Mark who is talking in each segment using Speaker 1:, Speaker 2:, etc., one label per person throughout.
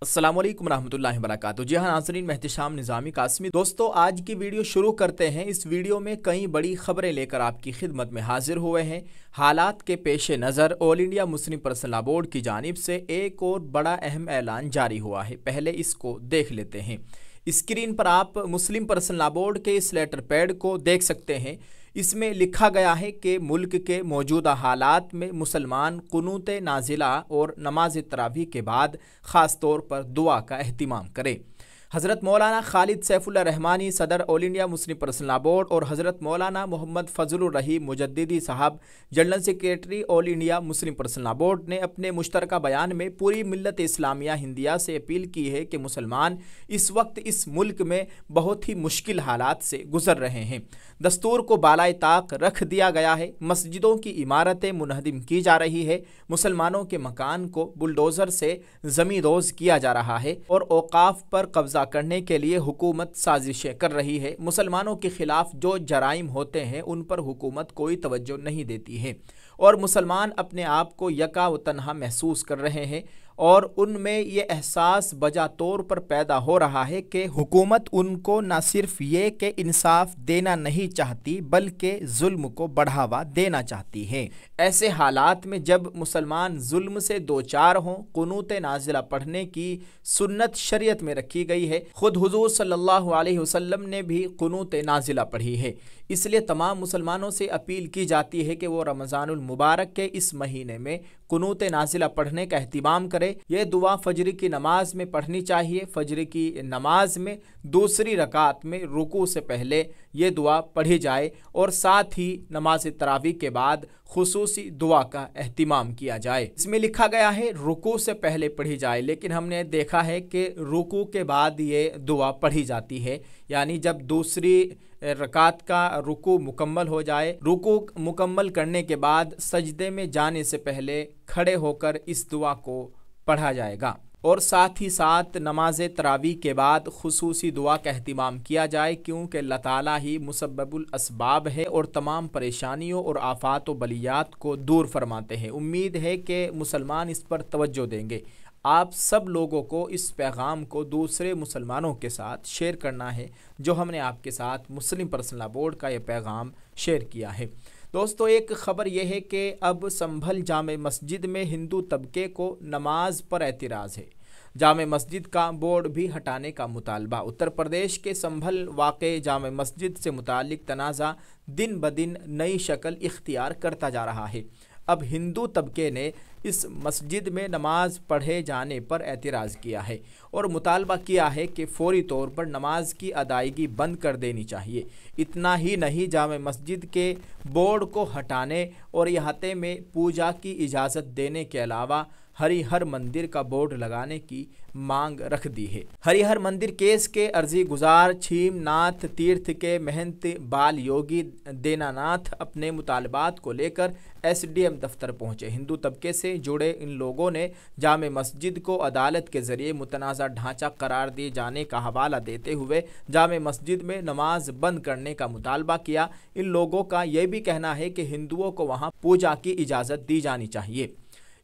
Speaker 1: अस्सलाम वालेकुम रहमतुल्लाहि व बरकातुहू। जी हाँ नाज़रीन, मैं एहतिशाम निज़ामी कासमी। दोस्तों, आज की वीडियो शुरू करते हैं। इस वीडियो में कई बड़ी खबरें लेकर आपकी खिदमत में हाजिर हुए हैं। हालात के पेश नज़र all India Muslim personal law board की जानिब से एक और बड़ा अहम ऐलान जारी हुआ है। पहले इसको देख लेते हैं। स्क्रीन पर आप मुस्लिम पर्सनल लॉ बोर्ड के इस लेटर पैड को देख सकते हैं। इसमें लिखा गया है कि मुल्क के मौजूदा हालात में मुसलमान कुनूत नाजिला और नमाज तरावी के बाद ख़ास तौर पर दुआ का अहतमाम करें। हज़रत मौलाना खालिद सैफुल्लाह रहमानी सदर all India Muslim personal law board और हज़रत मौलाना मोहम्मद फजलुर रहीम मुजद्दिदी साहब general secretary all India Muslim personal law board ने अपने मुश्तरका बयान में पूरी मिल्लत इस्लामिया हिंदिया से अपील की है कि मुसलमान इस वक्त इस मुल्क में बहुत ही मुश्किल हालात से गुजर रहे हैं। दस्तूर को बालाए ताक रख दिया गया है। मस्जिदों की इमारतें मुनहदिम की जा रही है। मुसलमानों के मकान को बुलडोज़र से ज़मींदोज़ किया जा रहा है और औकाफ पर कब्ज़ा करने के लिए हुकूमत साजिशें कर रही है। मुसलमानों के खिलाफ जो जराइम होते हैं उन पर हुकूमत कोई तवज्जो नहीं देती है और मुसलमान अपने आप को यका व तन्हा महसूस कर रहे हैं और उनमें ये एहसास बजा तौर पर पैदा हो रहा है कि हुकूमत उनको न सिर्फ ये कि इंसाफ देना नहीं चाहती बल्कि जुल्म को बढ़ावा देना चाहती है। ऐसे हालात में जब मुसलमान जुल्म से दो चार हों, कुनूत नाजिला पढ़ने की सुन्नत शरीयत में रखी गई है। खुद हुजूर सल्लल्लाहु अलैहि वसल्लम ने भी कुनूत नाजिला पढ़ी है। इसलिए तमाम मुसलमानों से अपील की जाती है कि वो रमज़ानुल मुबारक के इस महीने में कुनूत नाजिला पढ़ने का एहतिमाम करें। यह दुआ फजर की नमाज में पढ़नी चाहिए। फजर की नमाज में दूसरी रकात में रुकू से पहले ये दुआ पढ़ी जाए और साथ ही नमाज तरावी के बाद खुसूसी दुआ का एहतिमाम किया जाए। इसमें लिखा गया है रुकू से पहले पढ़ी जाए, लेकिन हमने देखा है कि रुकू के बाद ये दुआ पढ़ी जाती है। यानी जब दूसरी रकात का रुकू मुकम्मल हो जाए, रुकू मुकम्मल करने के बाद सजदे में जाने से पहले खड़े होकर इस दुआ को पढ़ा जाएगा और साथ ही साथ नमाज तरावी के बाद खुसूसी दुआ का एहतिमाम किया जाए, क्योंकि अल्लाह ताला ही मुसब्बबुल असबाब है और तमाम परेशानियों और आफात व बलियात को दूर फरमाते हैं। उम्मीद है कि मुसलमान इस पर तवज्जो देंगे। आप सब लोगों को इस पैगाम को दूसरे मुसलमानों के साथ शेयर करना है, जो हमने आपके साथ मुस्लिम पर्सनल लॉ बोर्ड का ये पैगाम शेयर किया है। दोस्तों, एक ख़बर यह है कि अब संभल जामे मस्जिद में हिंदू तबके को नमाज पर एतराज़ है। जामे मस्जिद का बोर्ड भी हटाने का मुतालबा। उत्तर प्रदेश के संभल वाक़े जामे मस्जिद से मुतालिक तनाज़ा दिन ब दिन नई शक्ल इख्तियार करता जा रहा है। अब हिंदू तबके ने इस मस्जिद में नमाज पढ़े जाने पर एतराज़ किया है और मुतालबा किया है कि फ़ौरी तौर पर नमाज की अदायगी बंद कर देनी चाहिए। इतना ही नहीं, जामे मस्जिद के बोर्ड को हटाने और अहाते में पूजा की इजाज़त देने के अलावा हरिहर मंदिर का बोर्ड लगाने की मांग रख दी है। हरिहर मंदिर केस के अर्जी गुजार छीमनाथ तीर्थ के महंत बाल योगी देनानाथ अपने मुतालबात को लेकर SDM दफ्तर पहुंचे। हिंदू तबके से जुड़े इन लोगों ने जामे मस्जिद को अदालत के जरिए मुतनाज़ा ढांचा करार दिए जाने का हवाला देते हुए जामे मस्जिद में नमाज बंद करने का मुतालबा किया। इन लोगों का यह भी कहना है कि हिंदुओं को वहां पूजा की इजाज़त दी जानी चाहिए।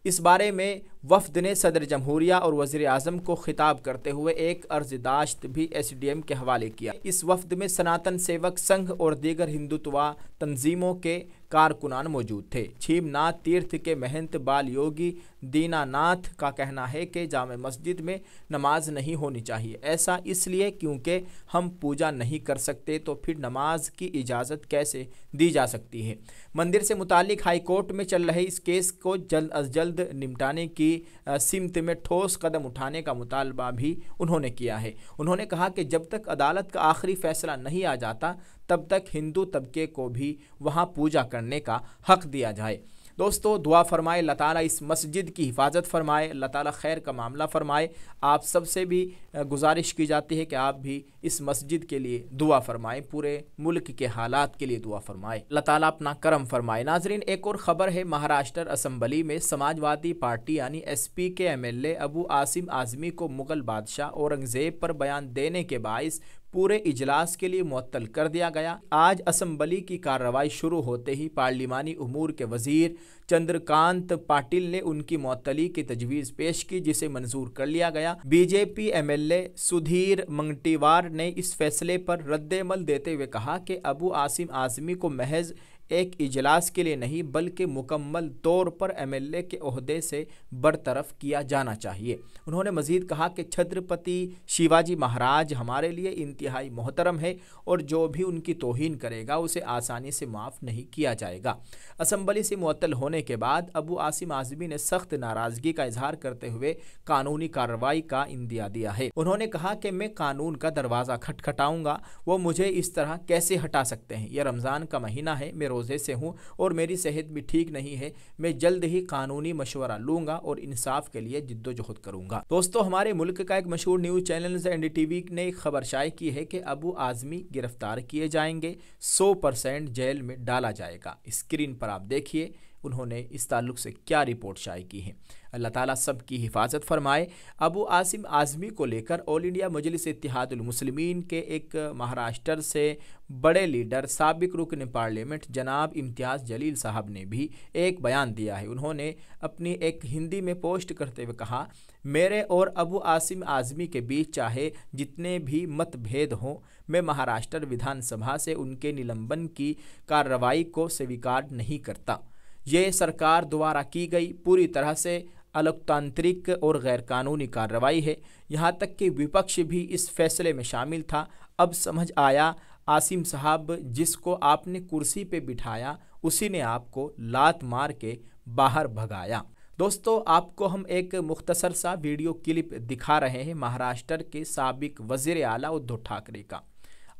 Speaker 1: इस बारे में वफ़द ने सदर जमहूरिया और वज़ीर आज़म को खिताब करते हुए एक अर्ज़दाश्त भी SDM के हवाले किया। इस वफ़द में सनातन सेवक संघ और दीगर हिंदुत्वा तंजीमों के कारकुनान मौजूद थे। छीमनाथ तीर्थ के महंत बाल योगी दीनानाथ का कहना है कि जामे मस्जिद में नमाज नहीं होनी चाहिए। ऐसा इसलिए क्योंकि हम पूजा नहीं कर सकते, तो फिर नमाज की इजाज़त कैसे दी जा सकती है। मंदिर से मुतालिक हाई कोर्ट में चल रहे इस केस को जल्द अज जल्द निपटाने की सिमत में ठोस कदम उठाने का मुतालबा भी उन्होंने किया है। उन्होंने कहा कि जब तक अदालत का आखिरी फैसला नहीं आ जाता तब तक हिंदू तबके को भी वहाँ पूजा करने का हक दिया जाए। दोस्तों, दुआ फरमाए, अल्लाह ताला इस मस्जिद की हिफाजत फरमाए, अल्लाह ताला खैर का मामला फरमाए। आप सबसे भी गुजारिश की जाती है कि आप भी इस मस्जिद के लिए दुआ फरमाएं, पूरे मुल्क के हालात के लिए दुआ फरमाएं, अल्लाह ताला अपना करम फरमाए। नाजरीन, एक और ख़बर है। महाराष्ट्र असम्बली में समाजवादी पार्टी यानी SP के MLA अबू आसिम आज़मी को मुग़ल बादशाह औरंगज़ेब पर बयान देने के बाइस पूरे इजलास के लिए मुअत्तल कर दिया गया। आज असम्बली की कार्रवाई शुरू होते ही पार्लिमानी उमूर के वजीर चंद्रकांत पाटिल ने उनकी मुअत्तली की तजवीज़ पेश की, जिसे मंजूर कर लिया गया। बीजेपी एमएलए सुधीर मंगटीवार ने इस फैसले पर रद्द-ए-अमल देते हुए कहा कि अबू आसिम आज़मी को महज एक इजलास के लिए नहीं बल्कि मुकम्मल तौर पर एमएलए के ओहदे से बरतरफ किया जाना चाहिए। उन्होंने मज़ीद कहा कि छत्रपति शिवाजी महाराज हमारे लिए इंतहाई मोहतरम है और जो भी उनकी तौहीन करेगा उसे आसानी से माफ़ नहीं किया जाएगा। असम्बली से मुअत्तल होने के बाद अबू आसिम आज़मी ने सख्त नाराज़गी का इजहार करते हुए कानूनी कार्रवाई का इंदिया दिया है। उन्होंने कहा कि मैं कानून का दरवाज़ा खटखटाऊँगा, वो मुझे इस तरह कैसे हटा सकते हैं। यह रमज़ान का महीना है, मैं रोज़े से हूँ और मेरी सेहत भी ठीक नहीं है। मैं जल्द ही कानूनी मशवरा लूँगा और इंसाफ के लिए जिद्दोजहद करूँगा। दोस्तों, हमारे मुल्क का एक मशहूर न्यूज़ चैनल NDTV ने एक खबर शाये की है कि अबू आज़मी गिरफ्तार किए जाएंगे, 100% जेल में डाला जाएगा। स्क्रीन पर आप देखिए उन्होंने इस ताल्लुक़ से क्या रिपोर्ट शाये की है। अल्लाह ताला सब की हिफाजत फरमाए। अबू आसिम आज़मी को लेकर ऑल इंडिया मजलिस इत्तेहादुल मुस्लिमीन के एक महाराष्ट्र से बड़े लीडर साबिक रुकन पार्लियामेंट जनाब इम्तियाज़ जलील साहब ने भी एक बयान दिया है। उन्होंने अपनी एक हिंदी में पोस्ट करते हुए कहा, मेरे और अबू आसिम आज़मी के बीच चाहे जितने भी मतभेद हों, मैं महाराष्ट्र विधानसभा से उनके निलंबन की कार्रवाई को स्वीकार नहीं करता। ये सरकार द्वारा की गई पूरी तरह से अलोकतांत्रिक और गैर कानूनी कार्रवाई है। यहाँ तक कि विपक्ष भी इस फैसले में शामिल था। अब समझ आया, आसिम साहब जिसको आपने कुर्सी पे बिठाया उसी ने आपको लात मार के बाहर भगाया। दोस्तों, आपको हम एक मुख्तसर सा वीडियो क्लिप दिखा रहे हैं महाराष्ट्र के साबिक वज़ीर आला उद्धव ठाकरे का।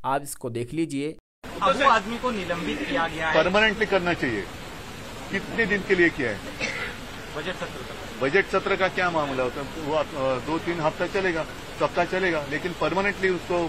Speaker 1: आप इसको देख लीजिए।
Speaker 2: अबू आज़मी को निलंबित किया गया है,
Speaker 3: परमानेंटली करना चाहिए। कितने दिन के लिए किया है? बजट सत्र का क्या मामला होता है? वो 2-3 हफ्ता चलेगा, सप्ताह चलेगा, लेकिन परमानेंटली उसको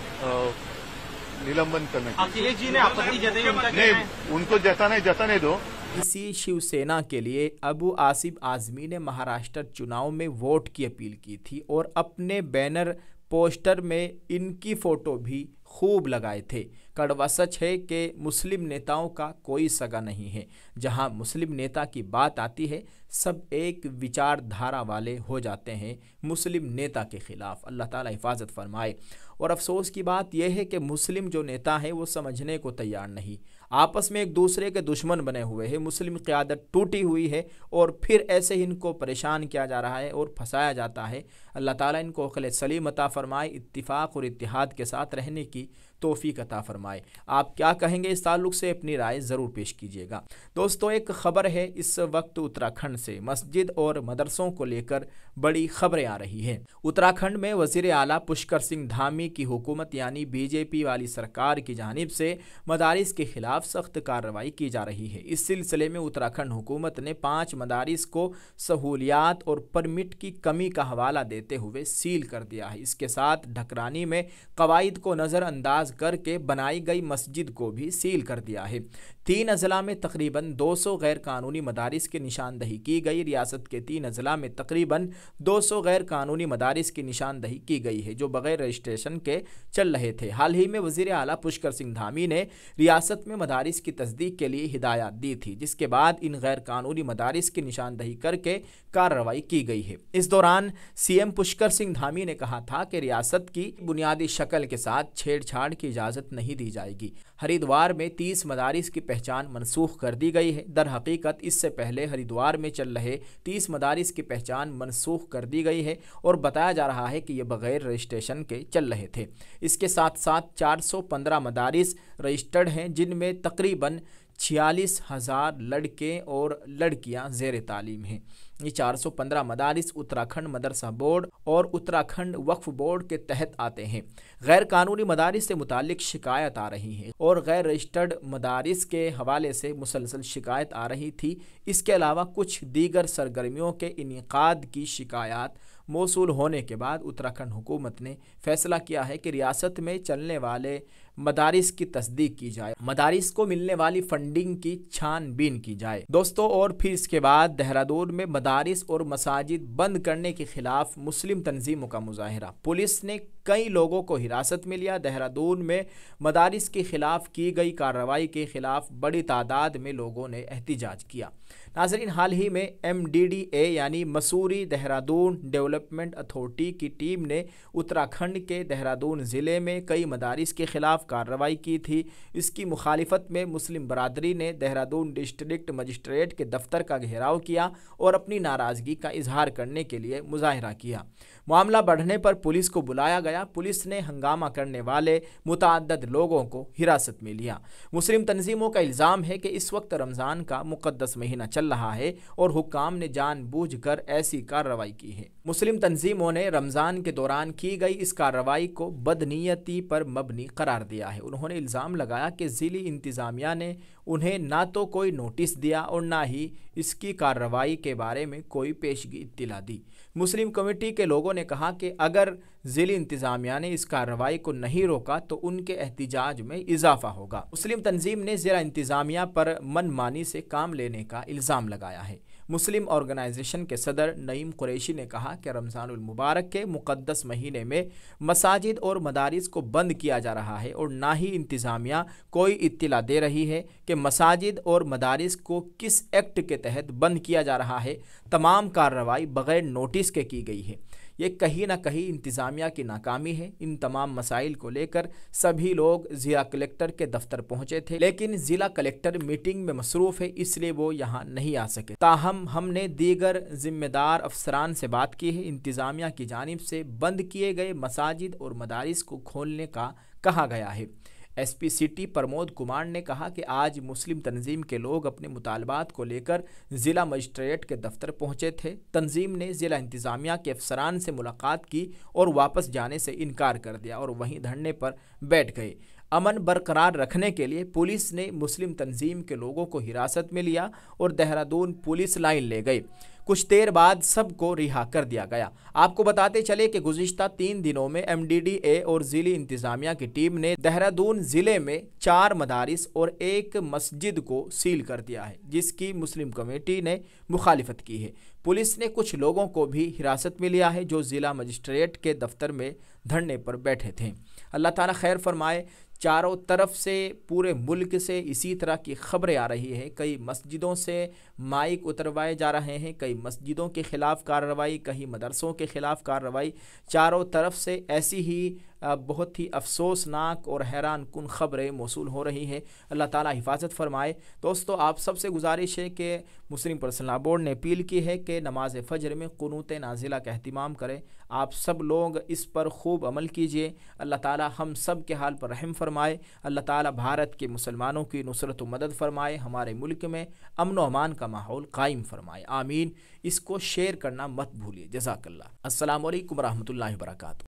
Speaker 3: निलंबन करना चाहिए।
Speaker 2: अखिलेश जी ने आपत्ति जताई, उनका क्या है?
Speaker 3: उनको जताने दो।
Speaker 1: इसी शिवसेना के लिए अबू आसिम आज़मी ने महाराष्ट्र चुनाव में वोट की अपील की थी और अपने बैनर पोस्टर में इनकी फ़ोटो भी खूब लगाए थे। कड़वा सच है कि मुस्लिम नेताओं का कोई सगा नहीं है। जहां मुस्लिम नेता की बात आती है सब एक विचारधारा वाले हो जाते हैं मुस्लिम नेता के ख़िलाफ़। अल्लाह ताला हिफाजत फरमाए। और अफसोस की बात यह है कि मुस्लिम जो नेता हैं वो समझने को तैयार नहीं, आपस में एक दूसरे के दुश्मन बने हुए हैं। मुस्लिम क़यादत टूटी हुई है और फिर ऐसे ही इनको परेशान किया जा रहा है और फंसाया जाता है। अल्लाह ताला इनको अक़ल सलीम अता फ़रमाए, इत्तिफ़ाक़ और इत्तिहाद के साथ रहने की तौफ़ीक़ अता फ़रमाए। आप क्या कहेंगे इस ताल्लुक़ से? अपनी राय ज़रूर पेश कीजिएगा। दोस्तों, एक ख़बर है इस वक्त उत्तराखंड से मस्जिद और मदरसों को लेकर बड़ी ख़बरें आ रही हैं। उत्तराखंड में वज़ीर आला पुष्कर सिंह धामी की हुकूमत यानी बीजेपी वाली सरकार की जानिब से मदारिस के ख़िलाफ़ सख्त कार्रवाई की जा रही है। इस सिलसिले में उत्तराखंड हुकूमत ने 5 मदारिस को सहूलियात और परमिट की कमी का हवाला देते हुए सील कर दिया है। इसके साथ ढकरानी में कवायद को नज़रअंदाज करके बनाई गई मस्जिद को भी सील कर दिया है। 3 अजला में तकरीबन 200 गैर कानूनी मदारिस की निशानदही की गई। रियासत के 3 अजला में तकरीबन 200 गैर कानूनी मदारिस की निशानदही की गई है जो बगैर रजिस्ट्रेशन के चल रहे थे। हाल ही में वज़ीर आला पुष्कर सिंह धामी ने रियासत में मदारिस की तस्दीक के लिए हिदायत दी थी, जिसके बाद इन गैर कानूनी मदारिस की निशानदही करके कार्रवाई की गई है। इस दौरान CM पुष्कर सिंह धामी ने कहा था कि रियासत की बुनियादी शक्ल के साथ छेड़छाड़ की इजाज़त नहीं दी जाएगी। हरिद्वार में 30 मदारिस की पहचान मनसूख कर दी गई है। दर हकीकत इससे पहले हरिद्वार में चल रहे 30 मदारिस की पहचान मनसूख कर दी गई है और बताया जा रहा है कि ये बगैर रजिस्ट्रेशन के चल रहे थे। इसके साथ साथ 415 मदारिस रजिस्टर्ड हैं, जिनमें तकरीबन 46,000 लड़के और लड़कियां ज़ेर तालीम हैं। ये 415 मदारिस उत्तराखंड मदरसा बोर्ड और उत्तराखंड वक्फ बोर्ड के तहत आते हैं। गैर कानूनी मदारिस से मुतालिक शिकायत आ रही है और गैर रजिस्टर्ड मदारिस के हवाले से मुसलसल शिकायत आ रही थी। इसके अलावा कुछ दीगर सरगर्मियों के इनेकाद की शिकायत मौसूल होने के बाद उत्तराखंड हुकूमत ने फैसला किया है कि रियासत में चलने वाले मदारिस की तस्दीक की जाए, मदारिस को मिलने वाली फंडिंग की छानबीन की जाए। दोस्तों, और फिर इसके बाद देहरादून में मदारिस और मसाजिद बंद करने के खिलाफ मुस्लिम तंजीमों का मुजाहिरा। पुलिस ने कई लोगों को हिरासत में लिया। देहरादून में मदारिस के खिलाफ की गई कार्रवाई के खिलाफ बड़ी तादाद में लोगों ने एहतिजाज किया। नाज़रीन, हाल ही में MDDA यानी मसूरी देहरादून डेवलपमेंट अथॉरिटी की टीम ने उत्तराखंड के देहरादून ज़िले में कई मदारिस के खिलाफ कार्रवाई की थी। इसकी मुखालिफत में मुस्लिम बरादरी ने देहरादून डिस्ट्रिक्ट मजिस्ट्रेट के दफ्तर का घेराव किया और अपनी नाराज़गी का इजहार करने के लिए मुजाहिरा किया। मामला बढ़ने पर पुलिस को बुलाया गया। पुलिस ने हंगामा करने वाले मुतअद्दिद लोगों को हिरासत में लिया। मुस्लिम तंजीमों का इल्ज़ाम है कि इस वक्त रमज़ान का मुक़द्दस महीना चल रहा है और हुक्काम ने जानबूझकर ऐसी कार्रवाई की है। मुस्लिम तंजीमों ने रमज़ान के दौरान की गई इस कार्रवाई को बदनीयती पर मबनी करार दिया है। उन्होंने इल्ज़ाम लगाया कि ज़िली इंतज़ामिया ने उन्हें ना तो कोई नोटिस दिया और ना ही इसकी कार्रवाई के बारे में कोई पेशगी इत्तिला दी। मुस्लिम कमेटी के लोगों ने कहा कि अगर ज़िली इंतज़ामिया ने इस कार्रवाई को नहीं रोका तो उनके एहतिजाज में इजाफा होगा। मुस्लिम तंजीम ने ज़िला इंतज़ामिया पर मनमानी से काम लेने का इल्ज़ाम लगाया है। मुस्लिम ऑर्गेनाइजेशन के सदर नईम कुरैशी ने कहा कि रमज़ानुल मुबारक के मुक़द्दस महीने में मसाजिद और मदारिस को बंद किया जा रहा है और ना ही इंतज़ामिया कोई इत्तिला दे रही है कि मसाजिद और मदारिस को किस एक्ट के तहत बंद किया जा रहा है। तमाम कार्रवाई बग़ैर नोटिस के की गई है। ये कहीं ना कहीं इंतज़ामिया की नाकामी है। इन तमाम मसाइल को लेकर सभी लोग ज़िला कलेक्टर के दफ्तर पहुंचे थे, लेकिन ज़िला कलेक्टर मीटिंग में मसरूफ़ है, इसलिए वो यहाँ नहीं आ सके। ताहम हमने दीगर ज़िम्मेदार अफसरान से बात की है। इंतज़ामिया की जानिब से बंद किए गए मसाजिद और मदारिस को खोलने का कहा गया है। SP सिटी प्रमोद कुमार ने कहा कि आज मुस्लिम तंजीम के लोग अपने मुतालबात को लेकर ज़िला मजिस्ट्रेट के दफ्तर पहुंचे थे। तंजीम ने ज़िला इंतज़ामिया के अफसरान से मुलाकात की और वापस जाने से इनकार कर दिया और वहीं धरने पर बैठ गए। अमन बरकरार रखने के लिए पुलिस ने मुस्लिम तंजीम के लोगों को हिरासत में लिया और देहरादून पुलिस लाइन ले गए। कुछ देर बाद सबको रिहा कर दिया गया। आपको बताते चले कि गुज़िश्ता 3 दिनों में MDDA और ज़िली इंतज़ामिया की टीम ने देहरादून ज़िले में 4 मदारिस और 1 मस्जिद को सील कर दिया है, जिसकी मुस्लिम कमेटी ने मुखालिफत की है। पुलिस ने कुछ लोगों को भी हिरासत में लिया है जो ज़िला मजिस्ट्रेट के दफ्तर में धरने पर बैठे थे। अल्लाह ताला खैर फरमाए। चारों तरफ से पूरे मुल्क से इसी तरह की खबरें आ रही हैं। कई मस्जिदों से माइक उतरवाए जा रहे हैं, कई मस्जिदों के ख़िलाफ़ कार्रवाई, कई मदरसों के ख़िलाफ़ कार्रवाई। चारों तरफ से ऐसी ही बहुत ही अफसोसनाक और हैरान कुन ख़बरें मौसूल हो रही हैं। अल्लाह ताला हिफाजत फरमाए। दोस्तों, आप सबसे गुजारिश है कि मुस्लिम पर्सनल लॉ बोर्ड ने अपील की है कि नमाज फ़जर में कुनूत नाज़िला का अहतमाम करें। आप सब लोग इस पर खूब अमल कीजिए। अल्लाह ताला हम सब के हाल पर रहम फरमाए। अल्लाह ताला भारत के मुसलमानों की नुसरत व मदद फरमाए। हमारे मुल्क में अमन व अमान का माहौल कायम फरमाए। आमीन। इसको शेयर करना मत भूलिए। जज़ाकल्लाह। अस्सलामु अलैकुम रहमतुल्लाहि व बरकातुहू।